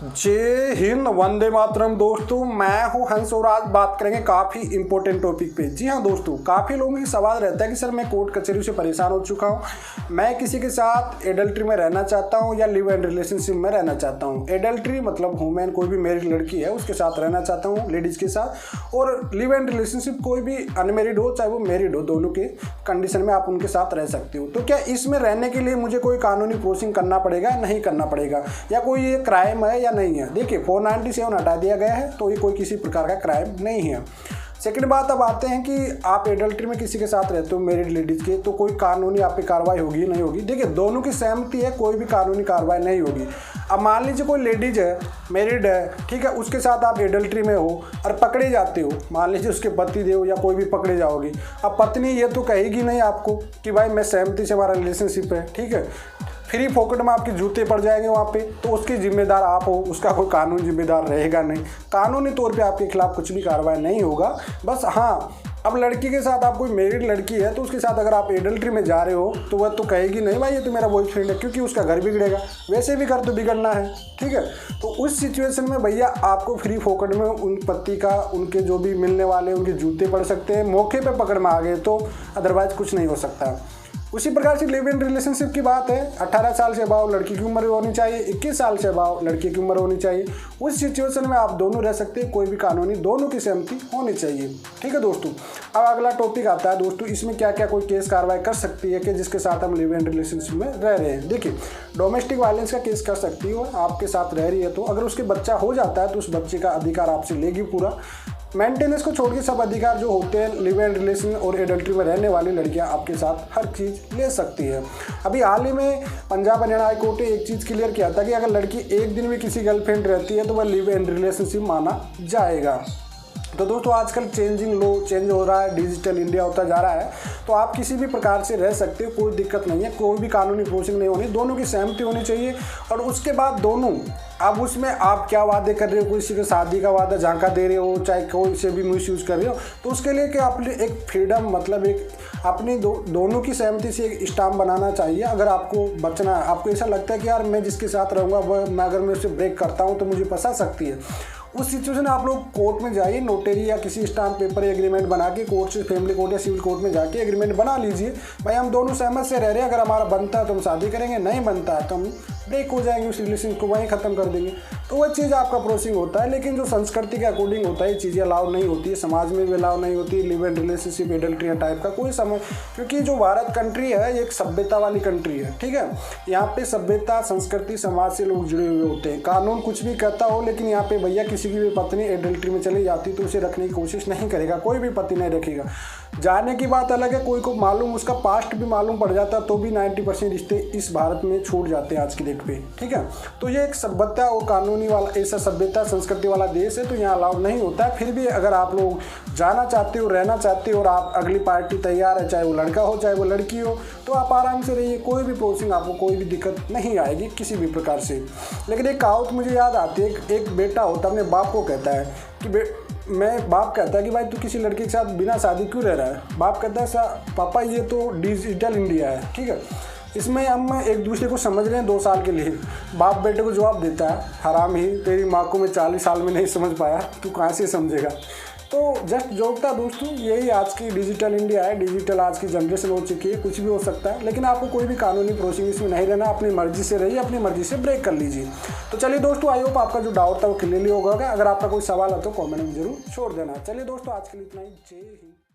जय हिंद, वंदे मातरम। दोस्तों मैं हूं हंस और आज बात करेंगे काफ़ी इंपॉर्टेंट टॉपिक पे। जी हां दोस्तों, काफ़ी लोगों की सवाल रहता है कि सर मैं कोर्ट कचहरी से परेशान हो चुका हूं, मैं किसी के साथ एडल्ट्री में रहना चाहता हूं या लिव इन रिलेशनशिप में रहना चाहता हूं। एडल्ट्री मतलब वुमेन कोई भी मैरिड लड़की है उसके साथ रहना चाहता हूँ, लेडीज़ के साथ, और लिव इन रिलेशनशिप कोई भी अनमेरिड हो चाहे वो मैरिड हो, दोनों के कंडीशन में आप उनके साथ रह सकते हो। तो क्या इसमें रहने के लिए मुझे कोई कानूनी प्रोसेसिंग करना पड़ेगा, नहीं करना पड़ेगा, या कोई ये क्राइम है या नहीं है? देखिए 497 हटा दिया गया है तो ये कोई किसी प्रकार का क्राइम नहीं है। सेकंड बात, अब आते हैं कि आप एडल्ट्री में किसी के साथ रहते हो मैरिड लेडीज़ के, तो कोई कानूनी आप पे कार्रवाई होगी नहीं होगी? देखिए दोनों की सहमति है, कोई भी कानूनी कार्रवाई नहीं होगी। अब मान लीजिए कोई लेडीज़ है, मैरिड है, ठीक है, उसके साथ आप एडल्ट्री में हो और पकड़े जाते हो, मान लीजिए उसके पति देव या कोई भी पकड़े जाओगे। अब पत्नी ये तो कहेगी नहीं आपको कि भाई मैं सहमति से हमारा रिलेशनशिप है, ठीक है, फ्री फोकट में आपके जूते पड़ जाएंगे वहाँ पे, तो उसकी जिम्मेदार आप हो, उसका कोई कानूनी जिम्मेदार रहेगा नहीं। कानूनी तौर पे आपके खिलाफ कुछ भी कार्रवाई नहीं होगा। बस हाँ, अब लड़की के साथ आप कोई मैरिड लड़की है तो उसके साथ अगर आप एडल्ट्री में जा रहे हो तो वह तो कहेगी नहीं भाई ये तो मेरा बॉयफ्रेंड है, क्योंकि उसका घर बिगड़ेगा, वैसे भी घर तो बिगड़ना है, ठीक है। तो उस सिचुएशन में भैया आपको फ्री फोकट में उन पति का, उनके जो भी मिलने वाले उनके जूते पड़ सकते हैं, मौके पे पकड़ में आ गए तो, अदरवाइज कुछ नहीं हो सकता। उसी प्रकार से लिव इन रिलेशनशिप की बात है, 18 साल से अबाव लड़की की उम्र होनी चाहिए, 21 साल से अबाव लड़की की उम्र होनी चाहिए। उस सिचुएशन में आप दोनों रह सकते हैं, कोई भी कानूनी दोनों की सहमति होनी चाहिए, ठीक है दोस्तों। अब अगला टॉपिक आता है दोस्तों, इसमें क्या क्या कोई केस कार्रवाई कर सकती है कि जिसके साथ हम लिव इन रिलेशनशिप में रह रहे हैं। देखिए डोमेस्टिक वायलेंस का केस कर सकती हो, आपके साथ रह रही है तो अगर उसके बच्चा हो जाता है तो उस बच्चे का अधिकार आपसे लेगी पूरा। मेंटेनेंस को छोड़ के सब अधिकार जो होते हैं लिव इन रिलेशन और एडल्ट्री में रहने वाली लड़कियां आपके साथ हर चीज़ ले सकती है। अभी हाल ही में पंजाब हरियाणा हाई कोर्ट ने एक चीज़ क्लियर किया था कि अगर लड़की एक दिन भी किसी गर्लफ्रेंड रहती है तो वह लिव इन रिलेशनशिप माना जाएगा। तो दोस्तों आजकल चेंजिंग लो चेंज हो रहा है, डिजिटल इंडिया होता जा रहा है, तो आप किसी भी प्रकार से रह सकते हो, कोई दिक्कत नहीं है, कोई भी कानूनी प्रोसेसिंग नहीं होनी, दोनों की सहमति होनी चाहिए। और उसके बाद दोनों, अब उसमें आप क्या वादे कर रहे हो, किसी के शादी का वादा झांका दे रहे हो, चाहे कोई से भी मिस यूज़ कर रहे हो, तो उसके लिए कि आपने एक फ्रीडम मतलब एक अपनी दोनों की सहमति से एक स्टाम्प बनाना चाहिए। अगर आपको बचना है, आपको ऐसा लगता है कि यार मैं जिसके साथ रहूँगा वह मैं अगर मैं उससे ब्रेक करता हूँ तो मुझे फंसा सकती है, उस सिचुएशन में आप लोग कोर्ट में जाइए, नोटरी या किसी स्टाम्प पेपर एग्रीमेंट बना के कोर्ट से, फैमिली कोर्ट या सिविल कोर्ट में जाके एग्रीमेंट बना लीजिए। भाई हम दोनों सहमत से रह रहे हैं, अगर हमारा बनता है तो हम शादी करेंगे, नहीं बनता है तो हम ब्रेक हो जाएंगे, उस रिलेशन को वहीं ख़त्म कर देंगे। तो वह चीज़ आपका प्रोसेसिंग होता है, लेकिन जो संस्कृति के अकॉर्डिंग होता है ये चीज़ें अलाउ नहीं होती है, समाज में भी अलाउ नहीं होती है live in relationship adultery type का कोई समय, क्योंकि जो भारत कंट्री है ये एक सभ्यता वाली कंट्री है, ठीक है। यहाँ पे सभ्यता, संस्कृति, समाज से लोग जुड़े हुए होते हैं। कानून कुछ भी कहता हो, लेकिन यहाँ पे भैया किसी की भी पत्नी एडल्ट्री में चली जाती तो उसे रखने की कोशिश नहीं करेगा, कोई भी पति नहीं रखेगा। जाने की बात अलग है, कोई को मालूम उसका पास्ट भी मालूम पड़ जाता तो भी 90% रिश्ते इस भारत में छूट जाते हैं आज की डेट पे, ठीक है। तो ये एक सभ्यता और कानूनी वाला, ऐसा सभ्यता संस्कृति वाला देश है, तो यहाँ अलाउ नहीं होता है। फिर भी अगर आप लोग जाना चाहते हो, रहना चाहते हो और आप अगली पार्टी तैयार है, चाहे वो लड़का हो चाहे वो लड़की हो, तो आप आराम से रहिए, कोई भी प्रोसेसिंग आपको कोई भी दिक्कत नहीं आएगी किसी भी प्रकार से। लेकिन एक कहावत मुझे याद आती है, एक बेटा होता अपने बाप को कहता है कि बाप कहता है कि भाई तू किसी लड़के के साथ बिना शादी क्यों रह रहा है? बाप कहता है पापा ये तो डिजिटल इंडिया है, ठीक है, इसमें हम एक दूसरे को समझ रहे हैं 2 साल के लिए। बाप बेटे को जवाब देता है, हराम ही, तेरी माँ को मैं 40 साल में नहीं समझ पाया, तू कहाँ से समझेगा। तो जस्ट जोक था दोस्तों, यही आज की डिजिटल इंडिया है, डिजिटल आज की जनरेशन हो चुकी है, कुछ भी हो सकता है, लेकिन आपको कोई भी कानूनी प्रोसेसिंग इसमें नहीं रहना, अपनी मर्जी से रहिए, अपनी मर्जी से ब्रेक कर लीजिए। तो चलिए दोस्तों, आई होप आपका जो डाउट था वो क्लियरली होगा। अगर आपका कोई सवाल है तो कमेंट में जरूर छोड़ देना। चलिए दोस्तों, आज के लिए इतना ही। जय हिंद।